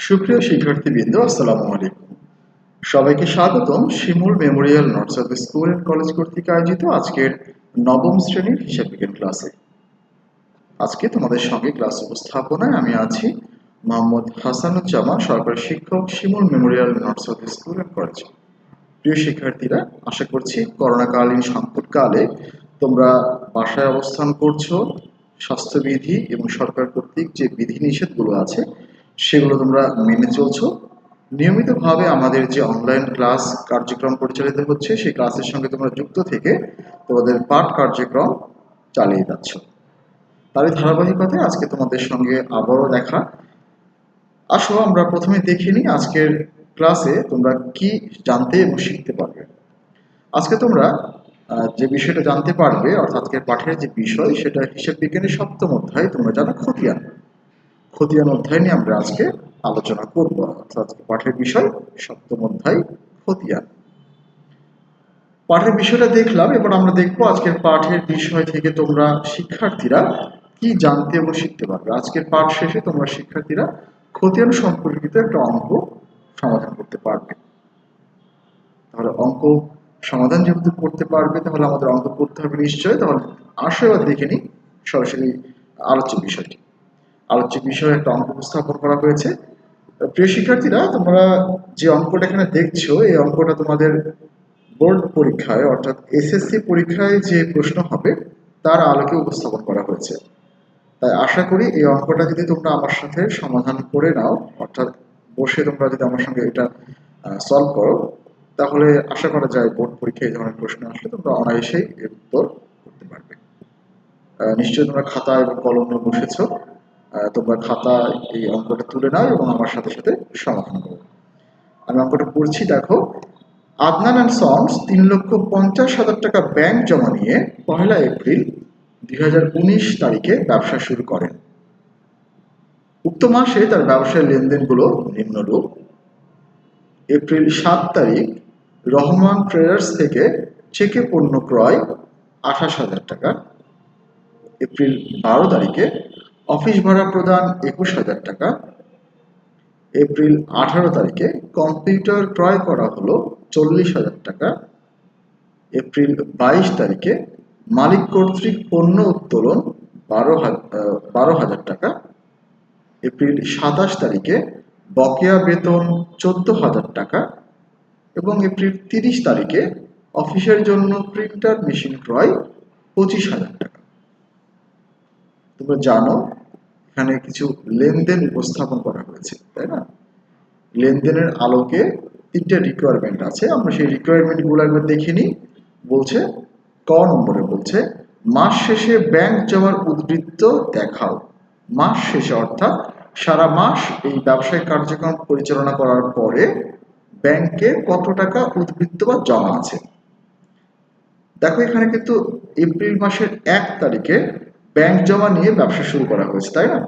সুপ্রিয় শিক্ষার্থীবৃন্দ, আসসালামু আলাইকুম। সবাইকে স্বাগতম Shimul memorial nursery school and college কর্তৃক আয়োজিত আজকের নবম শ্রেণীর হিসাব বিজ্ঞান ক্লাসে। আজকে তোমাদের সঙ্গে ক্লাস উপস্থাপনায় আমি আছি মোহাম্মদ হাসানুজ্জামান, সরকারি শিক্ষক, Shimul memorial nursery school and college. প্রিয় শিক্ষার্থীরা, আশা করছি করোনাকালীন সংকটকালে তোমরা বাসায় অবস্থান করছো। স্বাস্থ্যবিধি এবং সরকার কর্তৃক যে বিধিনিষেধগুলো আছে সেগুলো তোমরা মেনে চলছো। নিয়মিতভাবে আমাদের যে অনলাইন ক্লাস কার্যক্রম পরিচালিত হচ্ছে সেই ক্লাসের সঙ্গে তোমরা যুক্ত থেকে তোমাদের পাঠ কার্যক্রম চালিয়ে যাচ্ছ। তারই ধারাবাহিকতায় আজকে তোমাদের সঙ্গে আবারও দেখা। আসো আমরা প্রথমে দেখে নিই আজকের ক্লাসে তোমরা কি জানতে এবং শিখতে পারবে। আজকে তোমরা যে বিষয়টা জানতে পারবে, অর্থাৎ আজকের পাঠের যে বিষয় সেটা হিসাব বিজ্ঞানের সপ্তম অধ্যায়, তোমরা জানো খতিয়ান। খতিয়ান অধ্যায় নিয়ে আমরা আজকে আলোচনা করব। অর্থাৎ পাঠের বিষয় সপ্তম অধ্যায় খতিয়ান। পাঠের বিষয়টা দেখলাম, এবার আমরা দেখবো আজকের পাঠের বিষয় থেকে তোমরা শিক্ষার্থীরা কি জানতে এবং শিখতে পারবে। আজকের পাঠ শেষে তোমরা শিক্ষার্থীরা খতিয়ান সম্পর্কিত একটা অঙ্ক সমাধান করতে পারবে। তাহলে অঙ্ক সমাধান যেহেতু করতে পারবে, তাহলে আমাদের অঙ্ক করতে হবে নিশ্চয়ই। তাহলে আসো এবার দেখে নিই সরাসরি আলোচ্য বিষয়টি। আলোচ্য বিষয়ে একটা অঙ্ক উপস্থাপন করা হয়েছে। প্রিয় শিক্ষার্থীরা, তোমরা যে অঙ্কটা এখানে দেখছো এই অঙ্কটা তোমাদের বোর্ড পরীক্ষায় অর্থাৎ এসএসসি পরীক্ষায় যে প্রশ্ন হবে তার আলোকে উপস্থাপন করা হয়েছে। তাই আশা করি এই অঙ্কটা যদি তোমরা আমার সাথে সমাধান করে নাও, অর্থাৎ বসে তোমরা যদি আমার সঙ্গে এটা সলভ করো, তাহলে আশা করা যায় বোর্ড পরীক্ষায় এই ধরনের প্রশ্ন আসলে তোমরা অনায়াসেই এর উত্তর করতে পারবে। নিশ্চয়ই তোমরা খাতা এবং কলম নিয়ে বসেছ। তোমরা খাতা এই অঙ্কটা তুলে নাও এবং আমার সাথে সাথে সমাধান করো। আমি অঙ্কটা পড়ছি, দেখো। আদনান অ্যান্ড সন্স 3,50,000 টাকা ব্যাংক জমা নিয়ে 1 এপ্রিল 2019 তারিখে ব্যবসা শুরু করেন। উক্ত মাসে তার ব্যবসায় লেনদেনগুলো নিম্নরূপ: এপ্রিল 7 তারিখ রহমান ট্রেডার্স থেকে চেকে পণ্য ক্রয় 28,000 টাকা। এপ্রিল 12 তারিখে অফিস ভাড়া প্রদান 21,000 টাকা। এপ্রিল 18 তারিখে কম্পিউটার ক্রয় করা হলো 40,000 টাকা। এপ্রিল 22 তারিখে মালিক কর্তৃক পণ্য উত্তোলন 12,000 টাকা। এপ্রিল 27 তারিখে বকেয়া বেতন 14,000 টাকা এবং এপ্রিল 30 তারিখে অফিসের জন্য প্রিন্টার মেশিন ক্রয় 25,000 টাকা। তোমরা জানো এখানে কিছু লেনদেন উপস্থাপন করা হয়েছে, তাই না? লেনদেনের আলোকে 3টে রিকোয়ারমেন্ট আছে, আমরা সেই রিকোয়ারমেন্টগুলো একবার দেখে নিই। বলছে ক নম্বরে বলছে মাস শেষে ব্যাংক জমার উদ্বৃত্ত দেখাও। মাস শেষে অর্থাৎ সারা মাস এই ব্যবসায়িক কার্যক্রম পরিচালনা করার পরে ব্যাংকে কত টাকা উদ্বৃত্ত বা জমা আছে। দেখো এখানে কিন্তু এপ্রিল মাসের 1 তারিখে ব্যাংক জমা নিয়ে ব্যবসা শুরু করা হয়েছে, তাই না?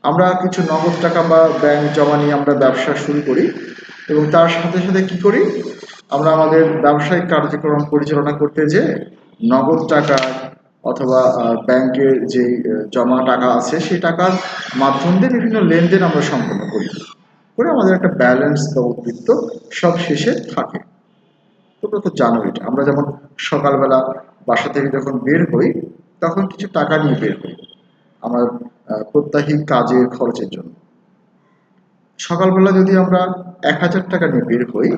আমরা কিছু নগদ টাকা বা ব্যাংক জমা নিয়ে আমরা ব্যবসা শুরু করি এবং তার সাথে সাথে কি করি, আমরা আমাদের ব্যবসায়িক কার্যক্রম পরিচালনা করতে যে নগদ টাকা অথবা ব্যাংকের যে জমা টাকা আছে সেই টাকার মাধ্যম দিয়ে বিভিন্ন লেনদেন আমরা সম্পন্ন করি করে আমাদের একটা ব্যালেন্স বা উদ্বৃত্ত সব শেষে থাকে। তোমরা তো জানো এটা। আমরা যেমন সকালবেলা বাসা থেকে যখন বের হই তখন কিছু টাকা নিয়ে বের হই আমার প্রত্যাহিক কাজের খরচের জন্য। সকালবেলা যদি আমরা 1,000 টাকা নিয়ে বের হই,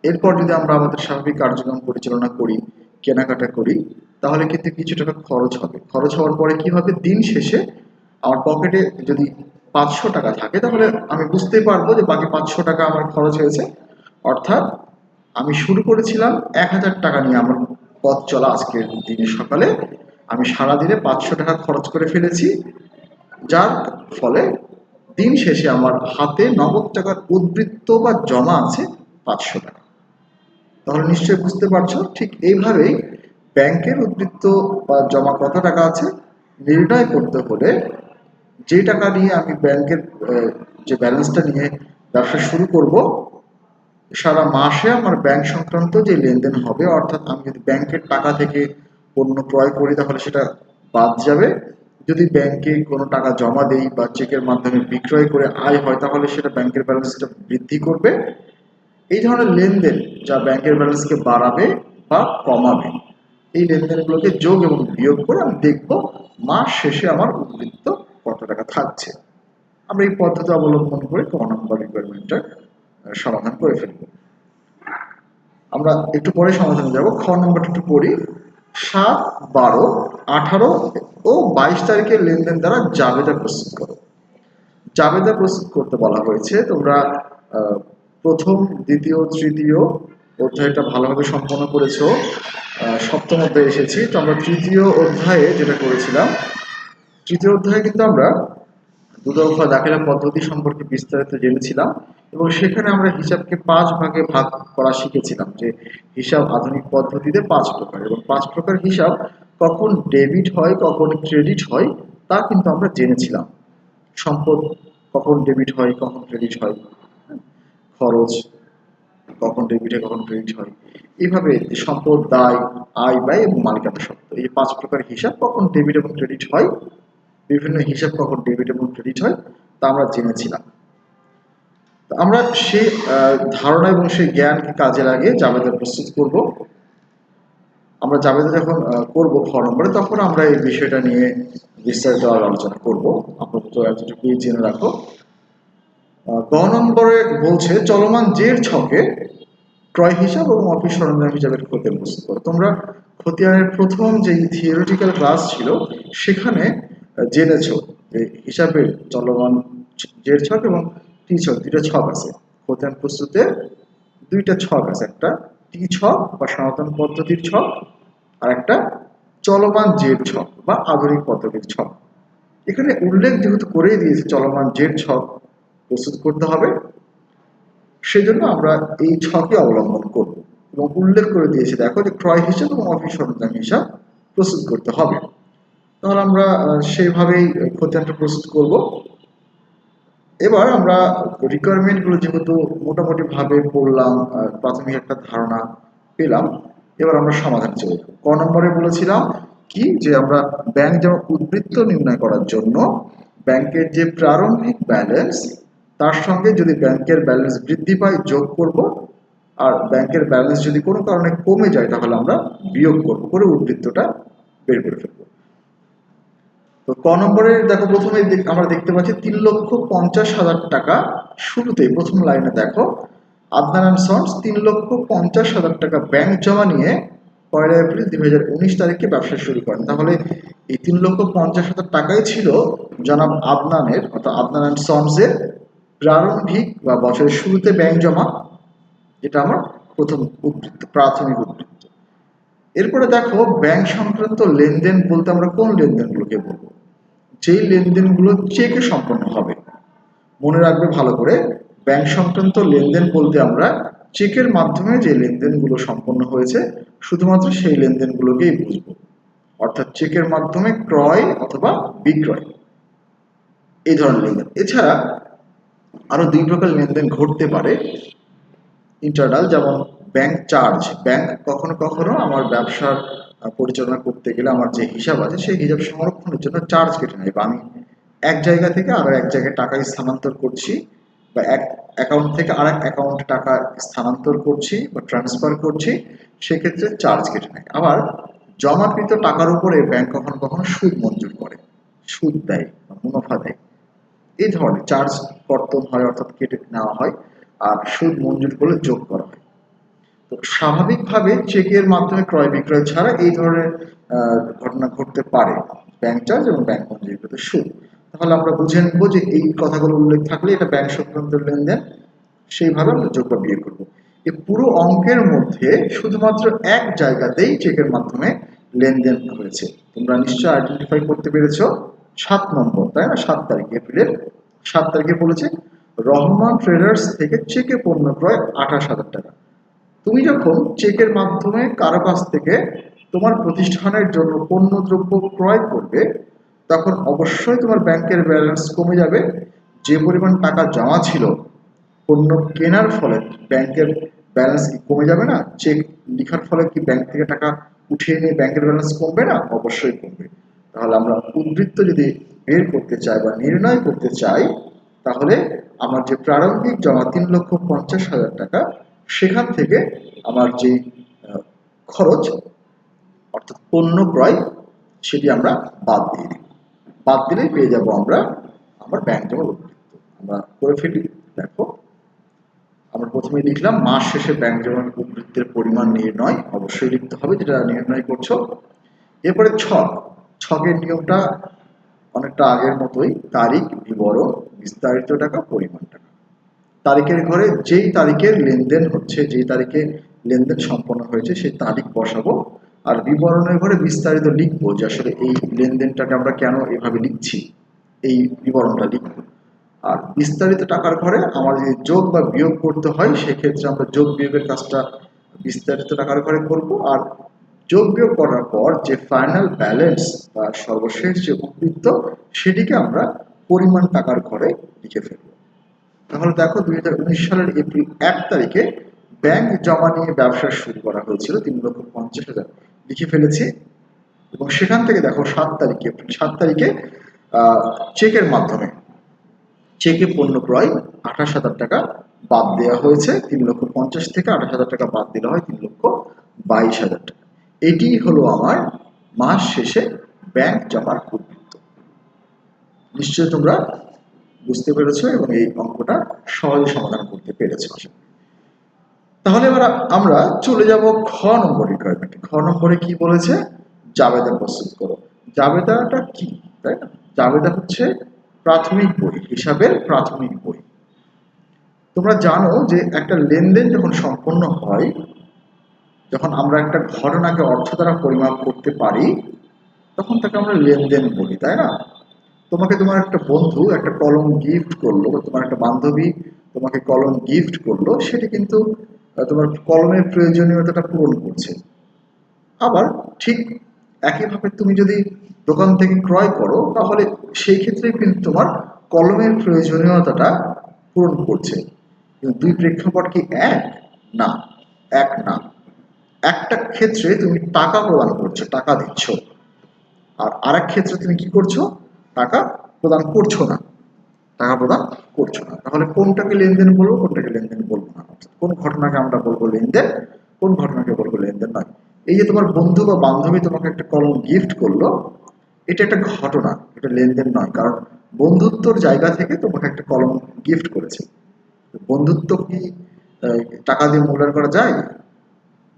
এরপর যদি আমরা আমাদের স্বাভাবিক কার্যক্রম পরিচালনা করি, কেনাকাটা করি, তাহলে কিন্তু কিছু টাকা খরচ হবে। খরচ হওয়ার পরে কি হবে, দিন শেষে আমার পকেটে যদি 500 টাকা থাকে তাহলে আমি বুঝতেই পারবো যে বাকি 500 টাকা আমার খরচ হয়েছে। অর্থাৎ আমি শুরু করেছিলাম 1,000 টাকা নিয়ে আমার পথ চলা। আজকের দিনে সকালে আমি সারাদিনে 500 টাকা খরচ করে ফেলেছি, যার ফলে দিন শেষে আমার হাতে নগদ টাকার উদ্বৃত্ত বা জমা আছে 500 টাকা। তাহলে নিশ্চয়ই বুঝতে পারছো, ঠিক এইভাবেই ব্যাংকের উদ্বৃত্ত বা জমা কত টাকা আছে নির্ণয় করতে হলে যে টাকা নিয়ে আমি ব্যাংকের যে ব্যালেন্সটা নিয়ে ব্যবসা শুরু করব, সারা মাসে আমার ব্যাংক সংক্রান্ত যে লেনদেন হবে, অর্থাৎ আমি যদি ব্যাংকের টাকা থেকে পণ্য ক্রয় করি তাহলে সেটা বাদ যাবে, যদি ব্যাংকে কোনো টাকা জমা দেই বা চেকের মাধ্যমে বিক্রয় করে আয় হয়, তাহলে সেটা ব্যাংকের ব্যালেন্সটা বৃদ্ধি করবে। এই ধরনের লেনদেন যা ব্যাংকের ব্যালেন্সকে বাড়াবে বা কমাবে, এই লেনদেনগুলোকে যোগ এবং বিয়োগ করে আমি দেখব মাস শেষে আমার উদ্বৃত্ত কত টাকা থাকছে। আমরা এই পদ্ধতি অবলম্বন করে ক নম্বর রিকোয়ারমেন্টটা সমাধান করে ফেলব। আমরা একটু পরে সমাধানে যাব। খ নম্বরটা একটু পড়ি। 7, 12, 18 ও 22 তারিখের লেনদেন দ্বারা জাবেদা প্রস্তুত করো। জাবেদা প্রস্তুত করতে বলা হয়েছে। তোমরা প্রথম, দ্বিতীয়, তৃতীয় অধ্যায়টা ভালোভাবে সম্পন্ন করেছো। সপ্তম অধ্যায়ে এসেছি। তো আমরা তৃতীয় অধ্যায়ে যেটা করেছিলাম, তৃতীয় অধ্যায়ে কিন্তু আমরা দুদফা দাখিলা পদ্ধতি সম্পর্কে বিস্তারিত জেনেছিলাম এবং সেখানে আমরা হিসাবকে 5 ভাগে ভাগ করা শিখেছিলাম, যে হিসাব আধুনিক পদ্ধতিতে 5 প্রকার, এবং 5 প্রকার হিসাব কখন ডেবিট হয় কখন ক্রেডিট হয় তা কিন্তু আমরা জেনেছিলাম। সম্পদ কখন ডেবিট হয় কখন ক্রেডিট হয়, খরচ কখন ডেবিট হয় কখন ক্রেডিট হয়, এইভাবে সম্পদ, দায়, আয়, ব্যয় এবং মালিকানা সত্ত্ব, এই 5 প্রকার হিসাব কখন ডেবিট এবং ক্রেডিট হয়, বিভিন্ন হিসাব কখন ডেবিট এবং ক্রেডিট হয় তা আমরা জেনেছিলাম। আমরা সেই ধারণা এবং সেই জ্ঞানকে কাজে লাগিয়ে জাবেদা প্রস্তুত করব। আমরা জাবেদা যখন করব খ নম্বরে, তখন আমরা এই বিষয়টা নিয়ে বিস্তারিত আলোচনা করব। আপাতত এতটুকুই জেনে রাখো। গ নম্বরে বলছে চলমান জের ছকে ক্রয় হিসাব এবং অফিস সরঞ্জাম হিসাবের খতিয়ান প্রস্তুত করো। তোমরা খতিয়ানের প্রথম যে থিওরিটিক্যাল ক্লাস ছিল সেখানে জেনেছো যে হিসাবের চলমান জের ছক এবং টি ছক, দুইটা ছক আছে। খতিয়ান প্রস্তুতের দুইটা ছক আছে, একটা টি ছক বা সনাতন পদ্ধতির ছক আর একটা চলমান জের ছক বা আধুনিক পদ্ধতির ছক। এখানে উল্লেখ যেহেতু করেই দিয়েছে চলমান জের ছক প্রস্তুত করতে হবে, সেজন্য আমরা এই ছকে অবলম্বন করব এবং উল্লেখ করে দিয়েছে দেখো যে ক্রয় হিসাব এবং অফিস সরঞ্জাম হিসাব প্রস্তুত করতে হবে। তাহলে আমরা সেইভাবেই খতিয়ানটা প্রস্তুত করব। এবার আমরা রিকোয়ারমেন্টগুলো যেহেতু মোটামুটি ভাবে পড়লাম, প্রাথমিক একটা ধারণা পেলাম, এবার আমরা সমাধান চলে যাব। ক নম্বরে বলেছিলাম কি, যে আমরা ব্যাংক যেমন উদ্বৃত্ত নির্ণয় করার জন্য ব্যাংকের যে প্রারম্ভিক ব্যালেন্স তার সঙ্গে যদি ব্যাংকের ব্যালেন্স বৃদ্ধি পায় যোগ করব, আর ব্যাংকের ব্যালেন্স যদি কোনো কারণে কমে যায় তাহলে আমরা বিয়োগ করব, করে উদ্বৃত্তটা বের করে ফেলবো। তো ক নম্বরে দেখো প্রথমে আমরা দেখতে পাচ্ছি 3,50,000 টাকা। শুরুতেই প্রথম লাইনে দেখো আদনান অ্যান্ড সন্স 3,50,000 টাকা ব্যাংক জমা নিয়ে 1 এপ্রিল 2019 তারিখে ব্যবসা শুরু করেন। তাহলে এই 3,50,000 টাকাই ছিল জনাব আদনানের অর্থাৎ আদনান অ্যান্ড সন্সের প্রারম্ভিক বা বছরের শুরুতে ব্যাংক জমা, যেটা আমার প্রথম উদ্বৃত্ত, প্রাথমিক উদ্বৃত্ত। এরপরে দেখো ব্যাংক সংক্রান্ত লেনদেন বলতে আমরা কোন লেনদেনগুলোকে বলবো, যেই লেনদেনগুলো চেকে সম্পন্ন হবে। মনে রাখবে ভালো করে, ব্যাংক সংক্রান্ত লেনদেন বলতে আমরা চেকের মাধ্যমে যে লেনদেনগুলো সম্পন্ন হয়েছে শুধুমাত্র সেই লেনদেনগুলোকেই বুঝবো, অর্থাৎ চেকের মাধ্যমে ক্রয় অথবা বিক্রয়, এই ধরনের লেনদেন। এছাড়া আরো 2 প্রকার লেনদেন ঘটতে পারে ইন্টারনাল, যেমন ব্যাংক চার্জ। ব্যাংক কখনো কখনো আমার ব্যবসার পরিচালনা করতে গেলে আমার যে হিসাব আছে সেই হিসাব সংরক্ষণের জন্য চার্জ কেটে নেয়, বা আমি এক জায়গা থেকে আরো এক জায়গায় টাকা স্থানান্তর করছি বা এক অ্যাকাউন্ট থেকে আরেক অ্যাকাউন্টে টাকা স্থানান্তর করছি বা ট্রান্সফার করছি, সেক্ষেত্রে চার্জ কেটে নেয়। আবার জমাকৃত টাকার উপরে ব্যাংক কখনো কখনো সুদ মঞ্জুর করে, সুদ দেয় বা মুনাফা দেয়। এই ধরনের চার্জ কর্তন হয় অর্থাৎ কেটে নেওয়া হয়, আর সুদ মঞ্জুর করলে যোগ করা হয়। তো স্বাভাবিকভাবে চেকের মাধ্যমে ক্রয় বিক্রয় ছাড়া এই ধরনের ঘটনা ঘটতে পারে, ব্যাংক চার্জ এবং ব্যাংক মঞ্জুরিকৃত সুদ। তাহলে আমরা বুঝে নেব যে এই কথাগুলো উল্লেখ থাকলে এটা ব্যাংক সংক্রান্ত লেনদেন, সেইভাবে আমরা যোগ বা বিয়োগ করবো। এই পুরো অঙ্কের মধ্যে শুধুমাত্র এক জায়গাতেই চেকের মাধ্যমে লেনদেন হয়েছে, তোমরা নিশ্চয় আইডেন্টিফাই করতে পেরেছ। 7 নম্বর, তাই না? 7 তারিখ, এপ্রিলের 7 তারিখে বলেছে রহমান ট্রেডার্স থেকে চেকে পণ্য ক্রয় 28,000 টাকা। তুমি যখন চেকের মাধ্যমে কারো কাছ থেকে তোমার প্রতিষ্ঠানের জন্য পণ্য দ্রব্য ক্রয় করবে, তখন অবশ্যই তোমার ব্যাংকের ব্যালেন্স কমে যাবে। যে পরিমাণ টাকা জমা ছিল পণ্য কেনার ফলে ব্যাংকের ব্যালেন্স কি কমে যাবে না? চেক লেখার ফলে কি ব্যাংক থেকে টাকা উঠিয়ে নিয়ে ব্যাংকের ব্যালেন্স কমবে না? অবশ্যই কমবে। তাহলে আমরা উদ্বৃত্ত যদি বের করতে চাই বা নির্ণয় করতে চাই, তাহলে আমার যে প্রারম্ভিক জমা 3,50,000 টাকা, সেখান থেকে আমার যে খরচ অর্থাৎ পণ্য ক্রয়, সেটি আমরা বাদ দিয়ে দিই। বাদ দিলেই পেয়ে যাব আমরা আমার ব্যাংক জমার উদ্বৃত্ত। আমরা করে ফেলি। দেখো, আমরা প্রথমে লিখলাম মাস শেষে ব্যাংক জমার উদ্বৃত্তের পরিমাণ নির্ণয়, অবশ্যই লিখতে হবে যেটা নির্ণয় করছো। এরপরে ছকের নিয়মটা অনেকটা আগের মতোই, তারিখ, বিবরণ, বিস্তারিত টাকা, পরিমাণ টাকা। তারিখের ঘরে যেই তারিখের লেনদেন হচ্ছে, যেই তারিখে লেনদেন সম্পন্ন হয়েছে সেই তারিখ বসাবো, আর বিবরণের ঘরে বিস্তারিত লিখবো যে আসলে এই লেনদেনটাকে আমরা কেন এভাবে লিখছি, এই বিবরণটা লিখবো। আর বিস্তারিত টাকার ঘরে আমার যদি যোগ বা বিয়োগ করতে হয়, সেক্ষেত্রে আমরা যোগ বিয়োগের কাজটা বিস্তারিত টাকার ঘরে করব। আর যোগ বিয়োগ করার পর যে ফাইনাল ব্যালেন্স বা সর্বশেষ যে উদ্বৃত্ত, সেটিকে আমরা পরিমাণ টাকার ঘরে লিখে ফেলব। তাহলে দেখো, 2019 সালের এপ্রিল 1 তারিখে ব্যাংক জমা নিয়ে ব্যবসা শুরু করা হয়েছিল, 3,50,000 লিখে ফেলেছি। এবং সেখান থেকে দেখো 7 তারিখে, এপ্রিল 7 তারিখে চেকের মাধ্যমে, চেকে পণ্য ক্রয় 28,000 টাকা বাদ দেওয়া হয়েছে। 3,50,000 থেকে 28,000 টাকা বাদ দিলে হয় 3,22,000 টাকা। এটি হলো আমার মাস শেষে ব্যাংক জমার উদ্বৃত্ত। নিশ্চয়ই তোমরা বুঝতে পেরেছো এবং এই অঙ্কটা সহজে সমাধান করতে পেরেছো। তাহলে এবার আমরা চলে যাব খ নম্বর রিকোয়ারমেন্টে। খ নম্বরে কি বলেছে? জাবেদা প্রস্তুত করো। জাবেদাটা কি, তাই না? জাবেদা হচ্ছে প্রাথমিক বই, হিসাবের প্রাথমিক বই। তোমরা জানো যে একটা লেনদেন যখন সম্পন্ন হয়, যখন আমরা একটা ঘটনাকে অর্থ দ্বারা পরিমাপ করতে পারি, তখন তাকে আমরা লেনদেন বলি, তাই না? তোমাকে তোমার একটা বন্ধু একটা কলম গিফট করলো, তোমার একটা বান্ধবী তোমাকে কলম গিফট করলো, সেটি কিন্তু তোমার কলমের প্রয়োজনীয়তাটা পূরণ করছে। আবার ঠিক একইভাবে তুমি যদি দোকান থেকে ক্রয় করো, তাহলে সেই ক্ষেত্রে কিন্তু তোমার কলমের প্রয়োজনীয়তাটা পূরণ করছে। কিন্তু দুই প্রেক্ষাপট কি এক? না, এক না। একটা ক্ষেত্রে তুমি টাকা প্রদান করছো, টাকা দিচ্ছ, আর আরেক ক্ষেত্রে তুমি কি করছো? টাকা প্রদান করছো না, টাকা প্রদান করছো না। তাহলে কোনটাকে লেনদেন বলবো, কোনটাকে লেনদেন বলবো না? কোন ঘটনাকে আমরা বলবো লেনদেন, কোন ঘটনাকে বলবো লেনদেন নয়? এই যে তোমার বন্ধু বা বান্ধবী তোমাকে একটা কলম গিফট করলো, এটা একটা ঘটনা, এটা লেনদেন নয়। কারণ বন্ধুত্বর জায়গা থেকে তোমাকে একটা কলম গিফট করেছে। বন্ধুত্ব কি টাকা দিয়ে মূল্যায়ন করা যায়?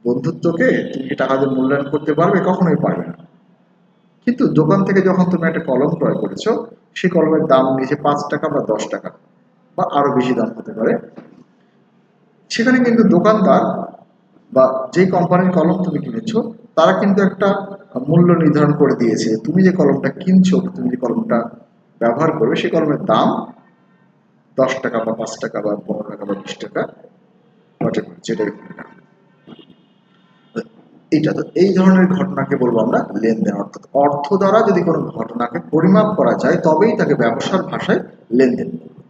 বন্ধুত্বকে তুমি কি টাকা দিয়ে মূল্যায়ন করতে পারবে? কখনোই পারবে না। কিন্তু দোকান থেকে যখন তুমি একটা কলম ক্রয় করেছো, সেই কলমের দাম নিয়েছে 5 টাকা বা 10 টাকা বা আরো বেশি দাম হতে পারে। সেখানে কিন্তু দোকানদার বা যে কোম্পানির কলম তুমি কিনেছো, তারা কিন্তু একটা মূল্য নির্ধারণ করে দিয়েছে। তুমি যে কলমটা কিনছো, তুমি যে কলমটা ব্যবহার করবে, সেই কলমের দাম 10 টাকা বা 5 টাকা বা 15 টাকা বা 20 টাকা, যেটাই এইটা। তো এই ধরনের ঘটনাকে বলবো আমরা লেনদেন। অর্থাৎ অর্থ দ্বারা যদি কোনো ঘটনাকে পরিমাপ করা যায়, তবেই তাকে ব্যবসার ভাষায় লেনদেন বলবো।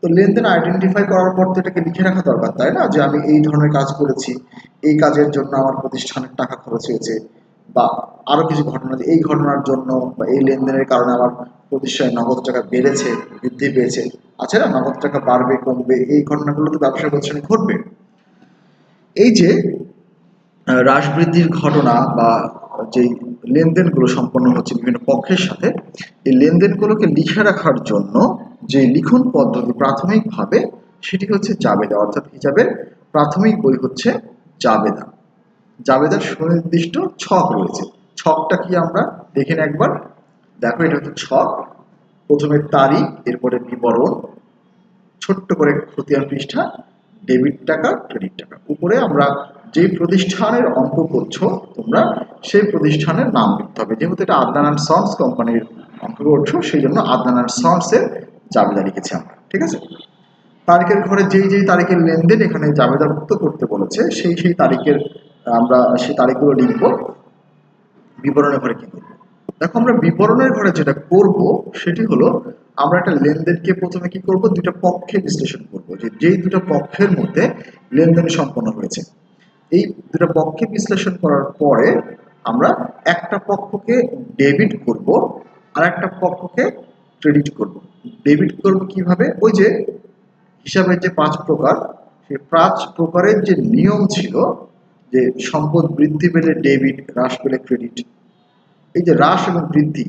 তো লেনদেন আইডেন্টিফাই করার পর তো এটাকে লিখে রাখা দরকার, তাই না? যে আমি এই ধরনের কাজ করেছি, এই কাজের জন্য আমার প্রতিষ্ঠানের টাকা খরচ হয়েছে, বা আরো কিছু ঘটনা, এই ঘটনার জন্য বা এই লেনদেনের কারণে আমার প্রতিষ্ঠানে নগদ টাকা বেড়েছে, বৃদ্ধি পেয়েছে, আছে না? নগদ টাকা বাড়বে, কমবে, এই ঘটনাগুলো তো ব্যবসা প্রতিষ্ঠানে ঘটবে। এই যে হ্রাস বৃদ্ধির ঘটনা বা যে লেনদেনগুলো সম্পন্ন হচ্ছে বিভিন্ন পক্ষের সাথে, এই লেনদেনগুলোকে লিখে রাখার জন্য যে লিখন পদ্ধতি প্রাথমিকভাবে, সেটি হচ্ছে জাবেদা। অর্থাৎ হিসাবের প্রাথমিক বই হচ্ছে জাবেদা। জাবেদার সুনির্দিষ্ট ছক রয়েছে। ছকটা কি আমরা দেখে নিই একবার। দেখো, এটা হচ্ছে ছক। প্রথমে তারিখ, এরপরে বিবরণ, ছোট্ট করে খতিয়ান পৃষ্ঠা, ডেবিট টাকা, ক্রেডিট টাকা। উপরে আমরা যে প্রতিষ্ঠানের অঙ্ক করছো তোমরা, সেই প্রতিষ্ঠানের নাম লিখতে হবে। যেহেতু এটা আদনান অ্যান্ড সন্স কোম্পানির অঙ্ক করছো, সেই জন্য আদনান অ্যান্ড সন্সের জাবেদা লিখেছি আমরা, ঠিক আছে? তারিখের ঘরে যেই যেই তারিখের লেনদেন এখানে জাবেদাভুক্ত করতে বলেছে, সেই সেই তারিখের আমরা সেই তারিখগুলো লিখবো। বিবরণের ঘরে কি করবো? দেখো, আমরা বিবরণের ঘরে যেটা করব সেটি হলো, আমরা একটা লেনদেনকে প্রথমে কি করব, দুইটা পক্ষে বিশ্লেষণ করব। যে যেই দুটো পক্ষের মধ্যে লেনদেন সম্পন্ন হয়েছে, এই দুটো পক্ষে বিশ্লেষণ করার পরে আমরা একটা পক্ষকে ডেবিট করব আর একটা পক্ষকে ক্রেডিট করব। ডেবিট করব কিভাবে? ওই যে হিসাবের যে 5 প্রকার, সেই 5 প্রকারের যে নিয়ম ছিল যে সম্পদ বৃদ্ধি পেলে ডেবিট, হ্রাস পেলে ক্রেডিট, এই যে হ্রাস এবং বৃদ্ধি,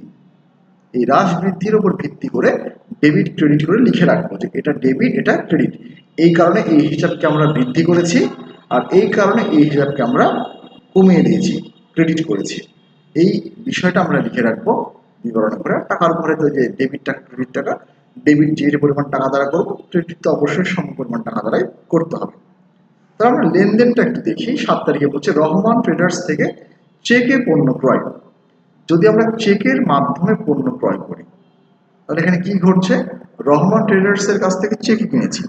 এই হ্রাস বৃদ্ধির উপর ভিত্তি করে ডেবিট ক্রেডিট করে লিখে রাখবো যে এটা ডেবিট এটা ক্রেডিট। এই কারণে এই হিসাবকে আমরা বৃদ্ধি করেছি আর এই কারণে এই হিসাবকে আমরা কমিয়ে দিয়েছি, ক্রেডিট করেছি। এই বিষয়টা আমরা লিখে রাখবো বিবরণ করে। টাকার উপরে তো যে ডেবিট টাকা ক্রেডিট টাকা, ডেবিট যে পরিমাণ টাকা দ্বারা করবো, ক্রেডিট তো অবশ্যই সম পরিমাণ টাকা দ্বারাই করতে হবে। তাহলে আমরা লেনদেনটা একটু দেখি। 7 তারিখে বলছে রহমান ট্রেডার্স থেকে চেকে পণ্য ক্রয়। যদি আমরা চেকের মাধ্যমে পণ্য ক্রয় করি তাহলে এখানে কি ঘটছে? রহমান ট্রেডার্স এর কাছ থেকে চেকে কিনেছি।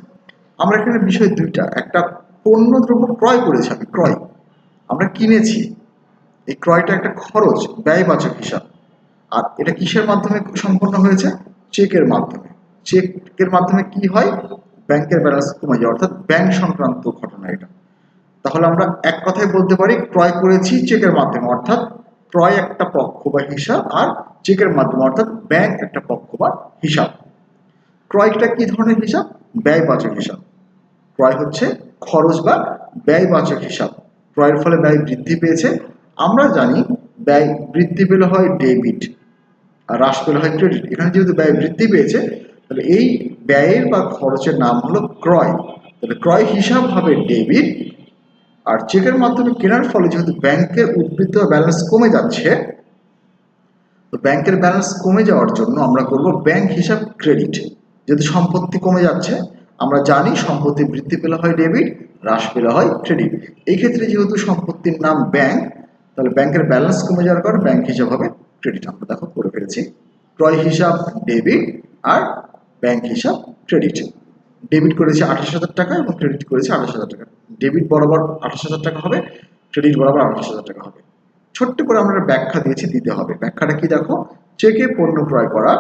আমরা এখানে বিষয় দুইটা, একটা পণ্য দ্রব্য ক্রয় করেছি, আমি ক্রয়, আমরা কিনেছি, এই ক্রয়টা একটা খরচ, ব্যয়বাচক হিসাব। আর এটা কিসের মাধ্যমে সম্পন্ন হয়েছে? চেকের মাধ্যমে। চেকের মাধ্যমে কি হয়? ব্যাংকের ব্যালেন্স কমে যায়, অর্থাৎ ব্যাংক সংক্রান্ত ঘটনা এটা। তাহলে আমরা এক কথায় বলতে পারি ক্রয় করেছি চেকের মাধ্যমে, অর্থাৎ ক্রয় একটা পক্ষ বা হিসাব আর চেকের মাধ্যমে অর্থাৎ ব্যাংক একটা পক্ষ বা হিসাব। ক্রয়টা কি ধরনের হিসাব? ব্যয়বাচক হিসাব। ক্রয় হচ্ছে খরচ বা ব্যয়বাচক হিসাব। ক্রয়ের ফলে ব্যয় বৃদ্ধি পেয়েছে। আমরা জানি ব্যয় বৃদ্ধি পেলে হয় ডেবিট আর হ্রাস পেলে হয় ক্রেডিট। এখানে যেহেতু ব্যয় বৃদ্ধি পেয়েছে তাহলে এই ব্যয়ের বা খরচের নাম হলো ক্রয়। তাহলে ক্রয় হিসাব হবে ডেবিট। আর চেকের মাধ্যমে কেনার ফলে যেহেতু ব্যাংকের উদ্বৃত্ত ব্যালেন্স কমে যাচ্ছে, তো ব্যাংকের ব্যালেন্স কমে যাওয়ার জন্য আমরা করব ব্যাংক হিসাব ক্রেডিট। যেহেতু সম্পত্তি কমে যাচ্ছে, আমরা জানি সম্পত্তি বৃদ্ধি পেলে হয় ডেবিট, হ্রাস পেলে হয় ক্রেডিট। এই ক্ষেত্রে যেহেতু সম্পত্তির নাম ব্যাংক, তাহলে ব্যাংকের ব্যালেন্স কমে যাওয়ার কারণে ব্যাংক হিসাব হবে ক্রেডিট। আমরা দেখো করে ফেলেছি। ক্রয় হিসাব ডেবিট আর ব্যাংক হিসাব ক্রেডিট। ডেবিট করেছি 28,000 টাকা এবং ক্রেডিট করেছি 28,000 টাকা। ডেবিট বরাবর 28,000 টাকা হবে, ক্রেডিট বরাবর 28,000 টাকা হবে। ছোট্ট করে আমরা ব্যাখ্যা দিয়েছি, দিতে হবে। ব্যাখ্যাটা কি দেখো, চেকে পণ্য ক্রয় করা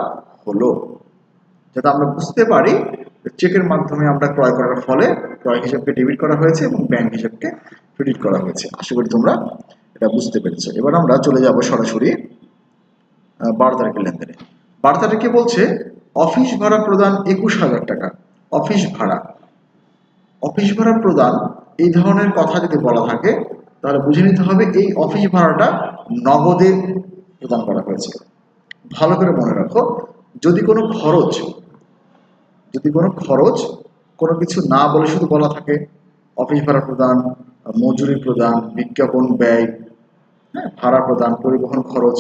হলো, যাতে আমরা বুঝতে পারি চেকের মাধ্যমে আমরা ক্রয় করার ফলে ক্রয় হিসাবকে ডেবিট করা হয়েছে এবং ব্যাংক হিসাবকে ক্রেডিট করা হয়েছে। আশা করি তোমরা এটা বুঝতে পেরেছো। এবার আমরা চলে যাব সরাসরি 12 তারিখের লেনদেনে। 12 তারিখে বলছে অফিস ভাড়া প্রদান 21,000 টাকা। অফিস ভাড়া, অফিস ভাড়া প্রদান, এই ধরনের কথা যদি বলা থাকে তাহলে বুঝে নিতে হবে এই অফিস ভাড়াটা নগদে প্রদান করা হয়েছে। ভালো করে মনে রাখো, যদি কোনো খরচ, কোনো কিছু না বলে শুধু বলা থাকে অফিস ভাড়া প্রদান, মজুরি প্রদান, বিজ্ঞাপন ব্যয়, হ্যাঁ, ভাড়া প্রদান, পরিবহন খরচ,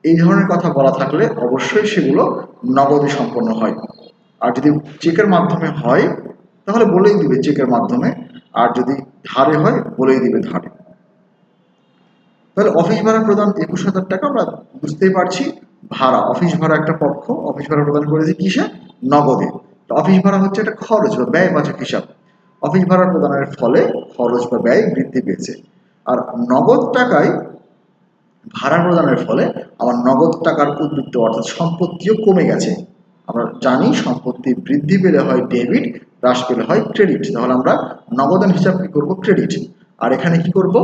এই ধরনের কথা বলা থাকলে অবশ্যই সেগুলো নগদে সম্পন্ন হয়। আর যদি চেকের মাধ্যমে হয় তাহলে বলেই দিবে চেকের মাধ্যমে, আর যদি ধারে হয় বলেই দিবে ধারে। তাহলে অফিস ভাড়া প্রদান 21,000 টাকা, আমরা বুঝতেই পারছি ভাড়া, অফিস ভাড়া একটা পক্ষ, অফিস ভাড়া প্রদান করেছে কিসে? নগদে। অফিস ভাড়া হচ্ছে একটা খরচ বা ব্যয়বাচক হিসাব। অফিস ভাড়া প্রদানের ফলে খরচ বা ব্যয় বৃদ্ধি পেয়েছে। আর নগদ টাকায় ভাড়া প্রদানের ফলে আমার নগদ টাকার উদ্বৃত্ত অর্থাৎ সম্পত্তিও কমে গেছে। আমরা জানি সম্পত্তি বৃদ্ধি পেলে হয় ডেবিট, হ্রাস পেলে হয় ক্রেডিট। তাহলে আমরা নগদান হিসাব কি করব? ক্রেডিট। আর এখানে কি করব?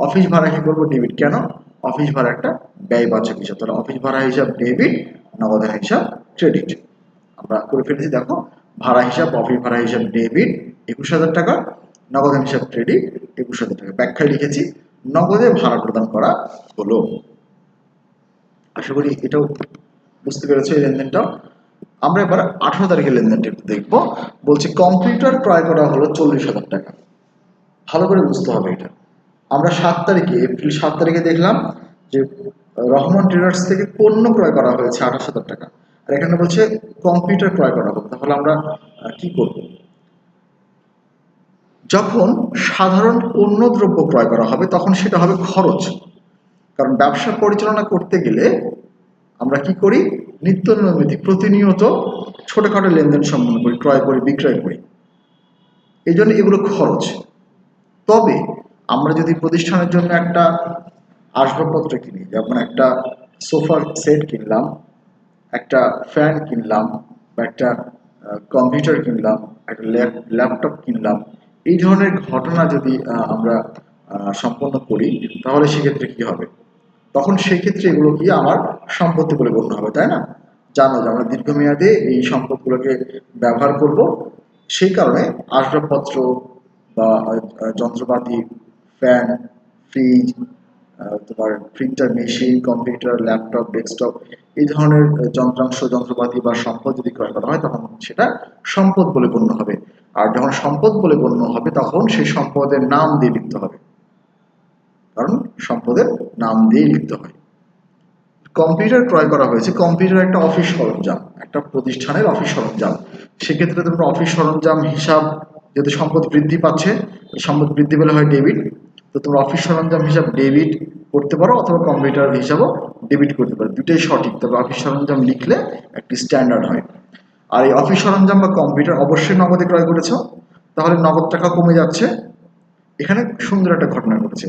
অফিস ভাড়া কি করব? ডেবিট। কেন? অফিস ভাড়া একটা ব্যয়বাচক হিসাব। তাহলে অফিস ভাড়া হিসাব ডেবিট, নগদান হিসাব ক্রেডিট। আমরা করে ফেলেছি দেখো, ভাড়া হিসাব, অফিস ভাড়া হিসাব ডেবিট 21,000 টাকা, নগদান হিসাব ক্রেডিট 21,000 টাকা। ব্যাখ্যায় লিখেছি নগদে ভাড়া প্রদান করা হলো। আশা করি এটাও বুঝতে পেরেছো এই লেনদেনটাও। আমরা এবার 18 তারিখের লেনদেনটা একটু দেখবো। বলছে কম্পিউটার ক্রয় করা হলো 40,000 টাকা। ভালো করে বুঝতে হবে এটা। আমরা 7 তারিখে, এপ্রিল 7 তারিখে দেখলাম যে রহমান ট্রেডার্স থেকে পণ্য ক্রয় করা হয়েছে 28,000 টাকা। আর এখানে বলছে কম্পিউটার ক্রয় করা হবে। তাহলে আমরা কি করব? যখন সাধারণ পণ্য দ্রব্য ক্রয় করা হবে তখন সেটা হবে খরচ। কারণ ব্যবসা পরিচালনা করতে গেলে আমরা কি করি? নিত্য নৈমিত্তিক প্রতিনিয়ত ছোটখাটো লেনদেন সম্পন্ন করি, ক্রয় করি, বিক্রয় করি, এই জন্য এগুলো খরচ। তবে আমরা যদি প্রতিষ্ঠানের জন্য একটা আসবাবপত্র কিনি, যেমন একটা সোফা সেট কিনলাম, একটা ফ্যান কিনলাম, বা একটা কম্পিউটার কিনলাম, একটা ল্যাপটপ কিনলাম, এই ধরনের ঘটনা যদি আমরা সম্পন্ন করি তাহলে সেক্ষেত্রে কি হবে? তখন সেই ক্ষেত্রে এগুলো কি আমার সম্পত্তি বলে গণ্য হবে, তাই না? জানো যে আমরা দীর্ঘমেয়াদে এই সম্পদগুলোকে ব্যবহার করব, সেই কারণে আসবাবপত্র বা যন্ত্রপাতি, ফ্যান, ফ্রিজ, তোমার printer machine, computer, laptop, desktop, এই ধরনের যন্ত্রাংশ, যন্ত্রপাতি বা সম্পদ যদি ক্রয় করা হয় তখন সেটা সম্পদ বলে গণ্য হবে। আর যখন সম্পদ বলে গণ্য হবে তখন সেই সম্পদের নাম দিয়ে লিখতে হবে, কারণ সম্পদের নাম দিয়ে লিখতে হয়। কম্পিউটার ক্রয় করা হয়েছে, কম্পিউটার একটা অফিস সরঞ্জাম, একটা প্রতিষ্ঠানের অফিস সরঞ্জাম। সেক্ষেত্রে তোমরা অফিস সরঞ্জাম হিসাব, যেহেতু সম্পদ বৃদ্ধি পাচ্ছে, সম্পদ বৃদ্ধি পেলে হয় ডেবিট, তো তোমরা অফিস সরঞ্জাম হিসাব ডেবিট করতে পারো অথবা কম্পিউটার হিসাবও ডেবিট করতে পারো, দুটোই সঠিক, তবে অফিস সরঞ্জাম লিখলে একটি স্ট্যান্ডার্ড হয়। আর এই অফিস সরঞ্জাম বা কম্পিউটার অবশ্যই নগদে ক্রয় করেছ, তাহলে নগদ টাকা কমে যাচ্ছে। এখানে সুন্দর একটা ঘটনা ঘটেছে,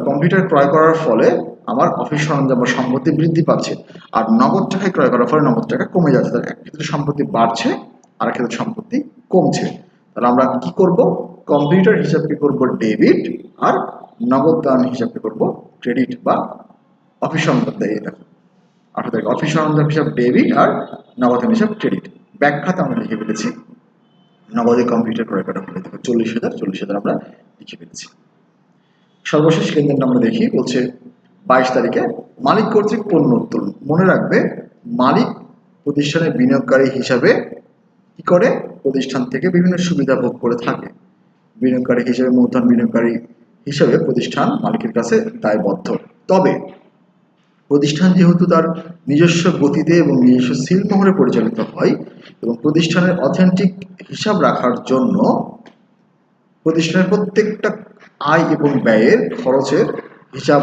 কম্পিউটার ক্রয় করার ফলে আমার অফিস সরঞ্জাম বা সম্পত্তি বৃদ্ধি পাচ্ছে, আর নগদ টাকায় ক্রয় করার ফলে নগদ টাকা কমে যাচ্ছে। তাহলে এক ক্ষেত্রে সম্পত্তি বাড়ছে আর এক ক্ষেত্রে সম্পত্তি কমছে। তাহলে আমরা কি করব, কম্পিউটার হিসাবকে করব ডেবিট আর নগদ দান হিসাবকে করব ক্রেডিট বা অফিস সরঞ্জাম। এই দেখো 8 তারিখ অফিস সরঞ্জাম হিসাব ডেবিট আর নগদ দান হিসাব ক্রেডিট। ব্যাখ্যাতে আমরা লিখে ফেলেছি নগদে কম্পিউটার ক্রয় করা হলে দেখো 40,000 আমরা লিখে ফেলেছি। সর্বশেষ লেনদেনটা আমরা দেখি, বলছে 22 তারিখে মালিক কর্তৃক পণ্য উত্তোলন। মনে রাখবে, মালিক প্রতিষ্ঠানের বিনিয়োগকারী হিসাবে কি করে, প্রতিষ্ঠান থেকে বিভিন্ন সুবিধা ভোগ করে থাকে। বিনিয়োগকারী হিসেবে, মূলধন বিনিয়োগকারী হিসেবে প্রতিষ্ঠান মালিকের কাছে দায়বদ্ধ। তবে প্রতিষ্ঠান যেহেতু তার নিজস্ব গতিতে এবং নিজস্ব সিলমোহরে পরিচালিত হয় এবং প্রতিষ্ঠানের অথেন্টিক হিসাব রাখার জন্য প্রতিষ্ঠানের প্রত্যেকটা আয় এবং ব্যয়ের খরচের হিসাব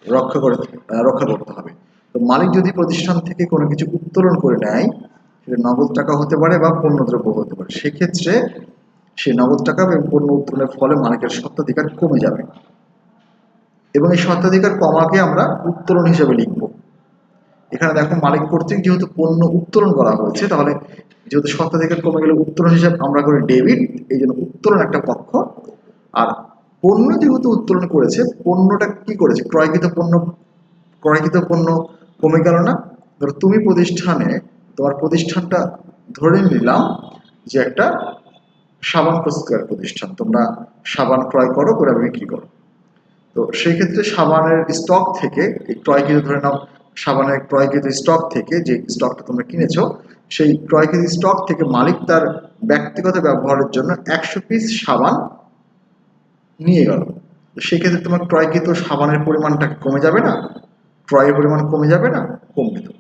রক্ষা করতে হবে। তো মালিক যদি প্রতিষ্ঠান থেকে কোনো কিছু উত্তোলন করে নেয়, সেটা নগদ টাকা হতে পারে বা পণ্যদ্রব্য হতে পারে, সেক্ষেত্রে সে নগদ টাকা এবং পণ্য উত্তোলনের ফলে মালিকের স্বত্বাধিকার কমে যাবে এবং এই স্বত্বাধিকার কমাকে আমরা উত্তোলন হিসেবে লিখব। এখানে দেখো মালিক কর্তৃক যেহেতু পণ্য উত্তোলন করা হয়েছে, তাহলে যেহেতু স্বত্বাধিকার কমে গেলে উত্তোলন হিসাব আমরা করি ডেবিট, এই জন্য উত্তোলন একটা পক্ষ। আর পণ্য যেহেতু উত্তোলন করেছে, পণ্যটা কি করেছে, ক্রয়কৃত পণ্য কমে গেল না? ধরো তুমি প্রতিষ্ঠানে, তোমার প্রতিষ্ঠানটা ধরে নিলাম যে একটা সাবান প্রস্তুতকারী প্রতিষ্ঠান, তোমরা সাবান ক্রয় করো, করে বিক্রি করো। তো সেই ক্ষেত্রে সাবানের স্টক থেকে ক্রয়কৃত, ধরে নাও সাবানের ক্রয়কৃত স্টক থেকে যে স্টকটা তোমরা কিনেছো, সেই ক্রয়কৃত স্টক থেকে মালিক তার ব্যক্তিগত ব্যবহারের জন্য 100 পিস সাবান নিয়ে গেল। তো সেক্ষেত্রে তোমার ক্রয়কৃত সাবানের পরিমাণটা কমে যাবে না? ক্রয়ের পরিমাণ কমে যাবে না? কমবে। তো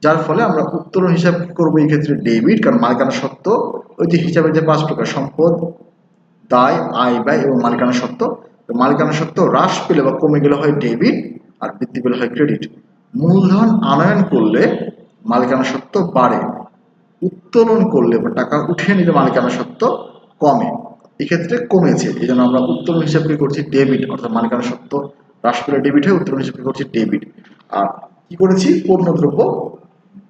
যার ফলে আমরা উত্তোলন হিসাব করবো এই ক্ষেত্রে ডেবিট, কারণ মালিকানা সত্ত্ব, ওই যে হিসাবের যে 5 প্রকার সম্পদ, দায়, আয়, ব্যয় এবং মালিকানা সত্ত্ব, মালিকানা সত্ত্ব হ্রাস পেলে বা কমে গেলে হয় ডেবিট আর বৃদ্ধি পেলে হয় ক্রেডিট। মূলধন আনয়ন করলে মালিকানা সত্ত্ব বাড়ে, উত্তোলন করলে বা টাকা উঠিয়ে নিলে মালিকানা সত্ত্ব কমে। এক্ষেত্রে কমেছে, এই জন্য আমরা উত্তোলন হিসাবকে করছি ডেবিট, অর্থাৎ মালিকানা সত্ত্ব হ্রাস পেলে ডেবিট হয়, উত্তোলন হিসাবকে করছি ডেবিট। আর কি করেছি, পণ্যদ্রব্য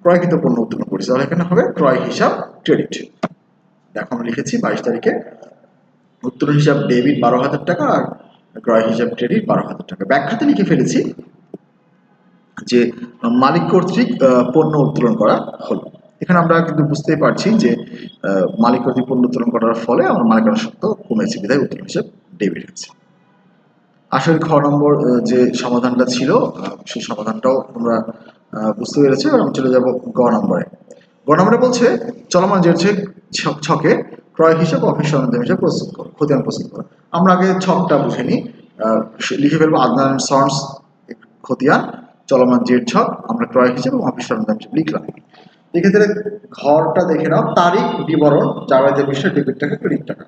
ক্রয়কৃত পণ্য উত্তোলন করেছি, তাহলে এখানে হবে ক্রয় হিসাব ক্রেডিট। দেখো আমরা লিখেছি 22 তারিখে উত্তোলন হিসাব ডেবিট 12,000 টাকা আর ক্রয় হিসাব ক্রেডিট 12,000 টাকা। ব্যাখ্যাতে লিখে ফেলেছি যে মালিক কর্তৃক পণ্য উত্তোলন করা হলো। এখানে আমরা কিন্তু বুঝতেই পারছি যে মালিক কর্তৃক পণ্য উত্তোলন করার ফলে আমার মালিকানা সত্ত্ব কমেছে, বিধায় উত্তোলন হিসাব ডেবিট হয়েছে। আসলে খ নম্বর যে সমাধানটা ছিল, সেই সমাধানটাও তোমরা বুঝতে পেরেছো। আমি চলে যাব গ নম্বরে। গ নম্বরে বলছে চলমান জের ছকে ক্রয় হিসাব অফিস সরঞ্জাম হিসাবে প্রস্তুত করো, খতিয়ান প্রস্তুত করো। আমরা আগে ছকটা বুঝে নিই, লিখে ফেলবো আদনান সন্স খতিয়ান, চলমান জের ছক, আমরা ক্রয় হিসাব এবং অফিস সরঞ্জাম হিসাবে লিখলাম। এক্ষেত্রে ঘরটা দেখে নাও, তারিখ, বিবরণ, জাবেদের বিষয়, ডেবিট টাকা, ক্রেডিট টাকা।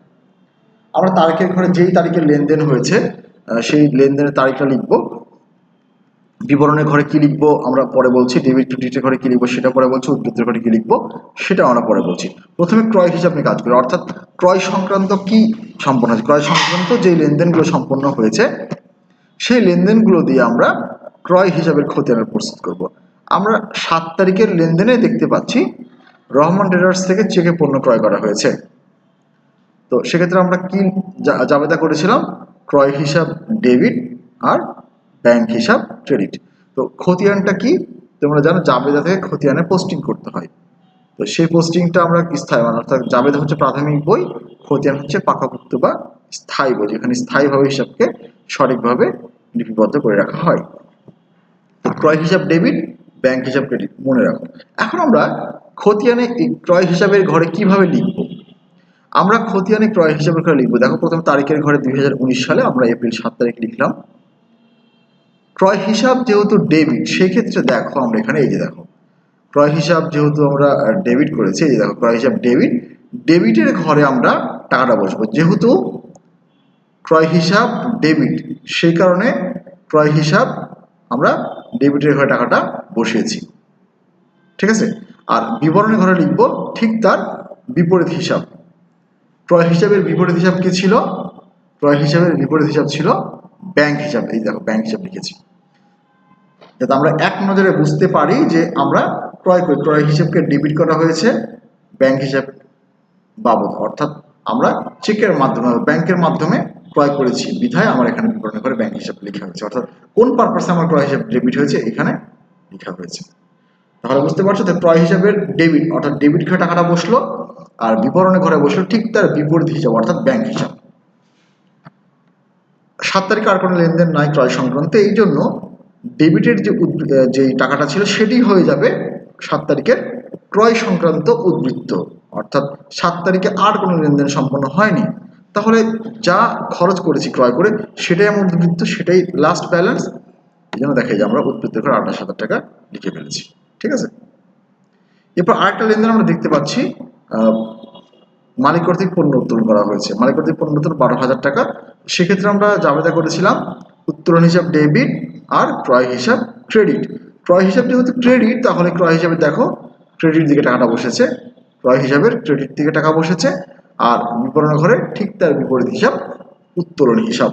আমরা তারিখের ঘরে যেই তারিখে লেনদেন হয়েছে সেই লেনদেনের তারিখটা লিখবো। বিবরণের ঘরে কি লিখবো আমরা পরে বলছি, ডেবিট ক্রেডিটের ঘরে কি লিখবো সেটা পরে বলছি, উদ্বৃত্তের ঘরে কি লিখবো সেটা আমরা পরে বলছি। প্রথমে ক্রয় হিসাব নিয়ে কাজ করি, অর্থাৎ ক্রয় সংক্রান্ত কি সম্পন্ন হয়েছে, ক্রয় সংক্রান্ত যে লেনদেনগুলো সম্পন্ন হয়েছে সেই লেনদেনগুলো দিয়ে আমরা ক্রয় হিসাবের খতিয়ান প্রস্তুত করব। আমরা 7 তারিখের লেনদেনে দেখতে পাচ্ছি রহমান ট্রেডার্স থেকে চেকে পণ্য ক্রয় করা হয়েছে। তো সেক্ষেত্রে আমরা কি জাবেদা করেছিলাম, ক্রয় হিসাব ডেবিট আর ব্যাংক হিসাব ক্রেডিট। তো খতিয়ানটা কি তোমরা জানো, জাবেদা থেকে খতিয়ানে পোস্টিং করতে হয়। তো সেই পোস্টিংটা আমরা স্থায়ী অর্থাৎ জাবেদা হচ্ছে প্রাথমিক বই, খতিয়ান হচ্ছে পাকাপোক্ত বা স্থায়ী বই, যেখানে স্থায়ীভাবে হিসাবকে সঠিকভাবে লিপিবদ্ধ করে রাখা হয়। তো ক্রয় হিসাব ডেবিট, ব্যাংক হিসাব ক্রেডিট মনে রাখো। এখন আমরা খতিয়ানে এই ক্রয় হিসাবের ঘরে কিভাবে লিখব? আমরা খতিয়ানে ক্রয় হিসাবের ঘরে লিখবো। দেখো প্রথম তারিখের ঘরে 2019 সালে আমরা এপ্রিল 7 তারিখ লিখলাম। ক্রয় হিসাব যেহেতু ডেবিট, সেক্ষেত্রে দেখো আমরা এখানে এই যে দেখো ক্রয় হিসাব যেহেতু আমরা ডেবিট করেছি, এই যে দেখো ক্রয় হিসাব ডেবিট, ডেবিটের ঘরে আমরা টাকাটা বসবো। যেহেতু ক্রয় হিসাব ডেবিট, সেই কারণে ক্রয় হিসাব আমরা ডেবিটের ঘরে টাকাটা বসিয়েছি, ঠিক আছে। আর বিবরণের ঘরে লিখব ঠিক তার বিপরীত হিসাব। ক্রয় হিসাবের বিপরীত হিসাব কি ছিল? ক্রয় হিসাবের বিপরীত হিসাব ছিল ব্যাংক হিসাব। এই দেখো ব্যাংক হিসাব লিখেছি, যাতে আমরা এক নজরে বুঝতে পারি যে আমরা ক্রয় হিসাবকে ডেবিট করা হয়েছে ব্যাংক হিসাব বাবদ, অর্থাৎ আমরা চেকের মাধ্যমে ব্যাংকের মাধ্যমে ক্রয় করেছি বিধায় আমার এখানে বিবরণের ঘরে ব্যাংক হিসাব লেখা হয়েছে, অর্থাৎ কোন পারপাসে আমার ক্রয় হিসাব ডেবিট হয়েছে এখানে লেখা হয়েছে। তাহলে বুঝতে পারছো তো ক্রয় হিসাবের ডেবিট অর্থাৎ ডেবিট ঘরে টাকাটা বসলো, আর বিবরণের ঘরে বসলো ঠিক তার বিপরীত হিসাব অর্থাৎ ব্যাংক হিসাব। 7 তারিখে আর কোনো লেনদেন নাই ক্রয় সংক্রান্ত, এই জন্য ডেবিটের যে টাকাটা ছিল সেটি হয়ে যাবে 7 তারিখের ক্রয় সংক্রান্ত উদ্বৃত্ত, অর্থাৎ 7 তারিখে আর কোনো লেনদেন সম্পন্ন হয়নি, তাহলে যা খরচ করেছি ক্রয় করে সেটাই আমার উদ্বৃত্ত, সেটাই লাস্ট ব্যালেন্স। এই জন্য দেখা যায় আমরা উদ্বৃত্ত করে 28,000 টাকা লিখে ফেলেছি, ঠিক আছে। এরপর আরেকটা লেনদেন আমরা দেখতে পাচ্ছি, মালিক কর্তৃক পণ্য উত্তোলন করা হয়েছে। মালিক কর্তৃক পণ্য উত্তোলন 12,000 টাকা। সেক্ষেত্রে আমরা জাবেদা করেছিলাম উত্তোলন হিসাব ডেবিট আর ক্রয় হিসাব ক্রেডিট। ক্রয় হিসাব যেহেতু ক্রেডিট, তাহলে ক্রয় হিসাবে দেখো ক্রেডিট দিকে টাকাটা বসেছে, ক্রয় হিসাবের ক্রেডিট দিকে টাকা বসেছে, আর বিবরণ ঘরে ঠিক তার বিপরীত হিসাব উত্তোলন হিসাব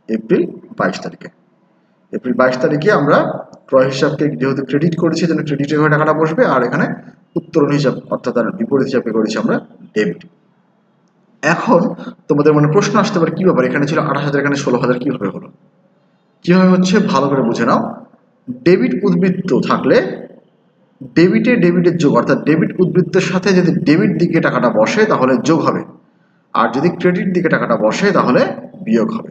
এপ্রিল 22 তারিখে। এপ্রিল 22 তারিখে আমরা ক্রয় হিসাবকে যেহেতু ক্রেডিট করেছি, যেন ক্রেডিটের ঘরে টাকাটা বসবে, আর এখানে উত্তোলন হিসাব অর্থাৎ তার বিপরীত হিসাবে করেছি আমরা ডেবিট। এখন তোমাদের মনে প্রশ্ন আসতে পারে কি ব্যাপার, এখানে ছিল 28,000, এখানে 16,000 কিভাবে হলো? কিভাবে হচ্ছে ভালো করে বুঝে নাও। ডেবিট উদ্বৃত্ত থাকলে ডেবিটের যোগ, অর্থাৎ ডেবিট উদ্বৃত্তের সাথে যদি ডেবিট দিকে টাকাটা বসে তাহলে যোগ হবে, আর যদি ক্রেডিট দিকে টাকাটা বসে তাহলে বিয়োগ হবে।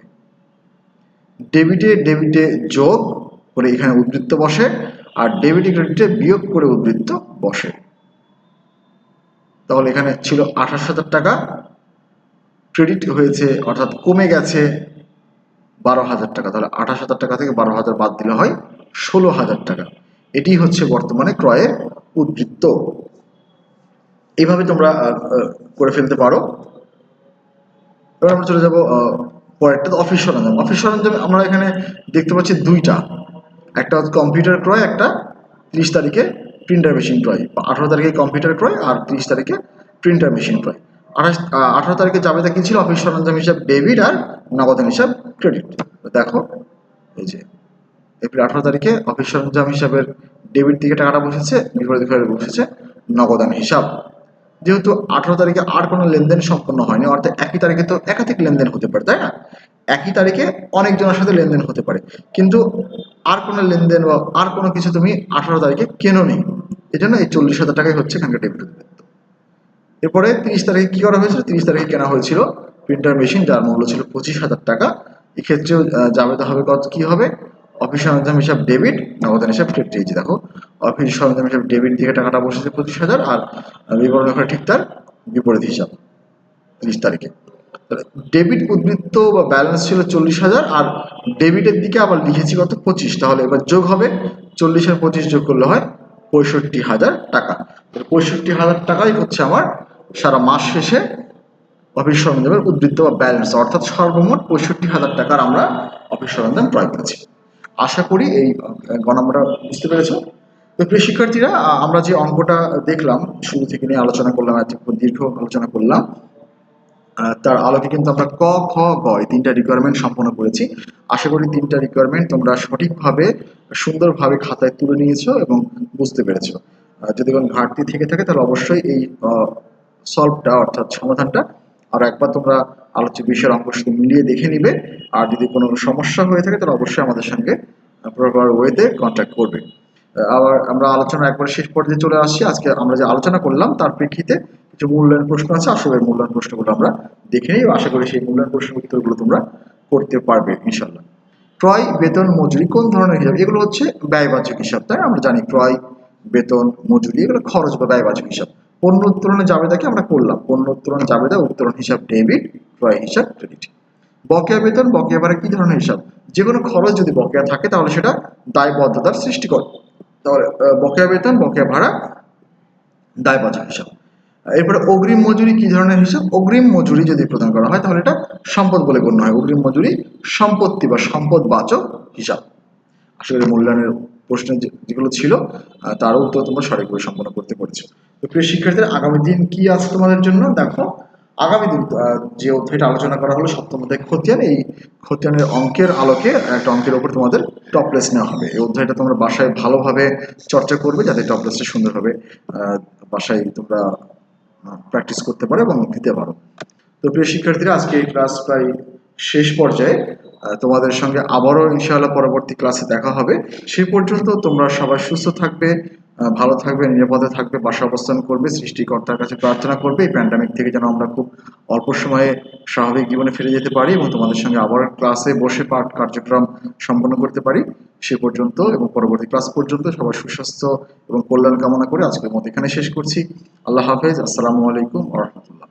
ডেবিটে যোগ করে এখানে উদ্বৃত্ত বসে, আর ডেবিটে ক্রেডিটে বিয়োগ করে উদ্বৃত্ত বসে। তাহলে এখানে ছিল 28,000 টাকা, ক্রেডিট হয়েছে অর্থাৎ কমে গেছে 12,000 টাকা, তাহলে 28,000 টাকা থেকে 12,000 বাদ দিলে হয় 16,000 টাকা। এটি হচ্ছে বর্তমানে ক্রয়ের উদ্বৃত্ত। এইভাবে তোমরা করে ফেলতে পারো। এবার আমরা চলে যাব পরেরটা, অফিস সরঞ্জাম। অফিস সরঞ্জাম আমরা এখানে দেখতে পাচ্ছি দুইটা, একটা হচ্ছে কম্পিউটার ক্রয়, একটা 30 তারিখে প্রিন্টার মেশিন ক্রয়। 18 তারিখে কম্পিউটার ক্রয় আর 30 তারিখে প্রিন্টার মেশিন ক্রয়। 18 তারিখে জাবেদা কি ছিল? অফিস সরঞ্জাম হিসাব ডেবিট আর নগদান হিসাব ক্রেডিট। দেখো এই যে এপ্রিল 18 তারিখে অফিস সরঞ্জাম হিসাবের ডেবিট দিকে টাকাটা বসেছে, বিপরীত ঘরে বসেছে নগদান হিসাব। যেহেতু 18 তারিখে আর কোনো লেনদেন সম্পন্ন হয়নি, অর্থাৎ একই তারিখে তো একাধিক লেনদেন হতে পারে, তাই না? একই তারিখে অনেকজনের সাথে লেনদেন হতে পারে, কিন্তু আর কোনো লেনদেন বা আর কোনো কিছু তুমি 18 তারিখে কেনো নেই, এই জন্য এই 40,000 টাকাই হচ্ছে এখানকার ডেবিট উদ্বৃত্ত। এরপরে 30 তারিখে কি করা হয়েছিল? 30 তারিখে কেনা হয়েছিল প্রিন্টার মেশিন, যার মূল্য ছিল 25,000 টাকা। এক্ষেত্রেও জাবেদা হবে কত, কি হবে? অফিস সরঞ্জাম হিসাব ডেবিট, নগদান হিসাব ক্রেডিট। এই যে দেখো অফিস সরঞ্জাম হিসাব ডেবিট দিকে টাকাটা বসেছে 25,000, আর বিবরণ লেখা ঠিক তার বিপরীত হিসাব 30 তারিখে। ডেবিট উদ্বৃত্ত বা ব্যালেন্স ছিল 40,000, আর ডেবিটের দিকে আবার লিখেছি কত? 25। তাহলে এবার যোগ হবে 40 আর 25 যোগ করলে হয় 65,000 টাকা। 65,000 টাকাই হচ্ছে আমার সারা মাস শেষে অফিস সরঞ্জামের উদ্বৃত্ত বা ব্যালেন্স, অর্থাৎ সর্বমোট 65,000 টাকার আমরা অফিস সরঞ্জাম ক্রয় করেছি। আশা করি এই গণনাটা বুঝতে পেরেছ। তো প্রিয় শিক্ষার্থীরা, আমরা যে অঙ্কটা দেখলাম শুরু থেকে নিয়ে আলোচনা করলাম, দীর্ঘ আলোচনা করলাম, তার আলোকে কিন্তু আমরা ক, খ, গ এই 3টা রিকোয়ারমেন্ট সম্পন্ন করেছি। আশা করি 3টা রিকোয়ারমেন্ট তোমরা সঠিকভাবে সুন্দরভাবে খাতায় তুলে নিয়েছো এবং বুঝতে পেরেছো। যদি কোনো ঘাটতি থেকে থাকে তাহলে অবশ্যই এই সলভটা অর্থাৎ সমাধানটা আর একবার তোমরা আলোচ্য বিষয়ের অঙ্ক শুধু মিলিয়ে দেখে নিবে। আর যদি কোনো সমস্যা হয়ে থাকে তাহলে অবশ্যই আমাদের সঙ্গে প্রপার ওয়েতে কন্ট্যাক্ট করবে। আবার আমরা আলোচনা একবার শেষ পর্যায়ে চলে আসছি। আজকে আমরা যে আলোচনা করলাম তার প্রেক্ষিতে কিছু মূল্যায়ন প্রশ্ন আছে, আসলে মূল্যায়ন প্রশ্নগুলো আমরা দেখে নিই। আশা করি সেই মূল্যায়ন প্রশ্নের উত্তরগুলো তোমরা করতে পারবে ইনশাল্লাহ। ক্রয়, বেতন, মজুরি কোন ধরনের হিসাব? এগুলো হচ্ছে ব্যয়বাচক হিসাব, তাই আমরা জানি ক্রয়, বেতন, মজুরি এগুলো খরচ বা ব্যয়বাচক হিসাব। পণ্য উত্তোলনের জাবেদাকে আমরা করলাম, পণ্য উত্তোলন জাবেদা, উত্তোলন হিসাব ডেবিট, ক্রয় হিসাব ক্রেডিট। বকেয়া বেতন, বকেয়া ভাড়া কি ধরনের হিসাব? যে কোনো খরচ যদি বকেয়া থাকে তাহলে সেটা দায়বদ্ধতার সৃষ্টি করে। তাহলে বকেয়া বেতন, বকেয়া ভাড়া দায়বাচক হিসাব। এরপরে অগ্রিম মজুরি কি ধরনের হিসাব? অগ্রিম মজুরি যদি প্রদান করা হয় তাহলে এটা সম্পদ বলে গণ্য হয়। অগ্রিম মজুরি সম্পত্তি বা সম্পদবাচক হিসাব। আসলে মূল্যায়নের প্রশ্ন যেগুলো ছিল তার উত্তর তোমরা সঠিকভাবে সম্পন্ন করতে পেরেছো। তো প্রিয় শিক্ষার্থীরা, আগামী দিন কি আছে তোমাদের জন্য দেখো। আগামী দিন যে অধ্যায়টা আলোচনা করা হলো সপ্তম অধ্যায় খতিয়ান, এই খতিয়ানের অঙ্কের আলোকে একটা অঙ্কের উপর তোমাদের টপলেস নেওয়া হবে। এই অধ্যায়টা তোমরা বাসায় ভালোভাবে চর্চা করবে যাতে টপলেসটা সুন্দরভাবে বাসায় তোমরা প্র্যাকটিস করতে পারো এবং দিতে পারো। তো প্রিয় শিক্ষার্থীরা, আজকে এই ক্লাস প্রায় শেষ পর্যায়ে। তোমাদের সঙ্গে আবারও ইনশাআল্লাহ পরবর্তী ক্লাসে দেখা হবে। সে পর্যন্ত তোমরা সবাই সুস্থ থাকবে, ভালো থাকবে, নিরাপদে থাকবে, বাসা অবস্থান করবে, সৃষ্টিকর্তার কাছে প্রার্থনা করবে এই প্যান্ডামিক থেকে যেন আমরা খুব অল্প সময়ে স্বাভাবিক জীবনে ফিরে যেতে পারি এবং তোমাদের সঙ্গে আবার ক্লাসে বসে পাঠ কার্যক্রম সম্পন্ন করতে পারি। সে পর্যন্ত এবং পরবর্তী ক্লাস পর্যন্ত সবার সুস্বাস্থ্য এবং কল্যাণ কামনা করে আজকের মতো এখানে শেষ করছি। আল্লাহ হাফেজ। আসসালামু আলাইকুম ওয়া রাহমাতুল্লাহ।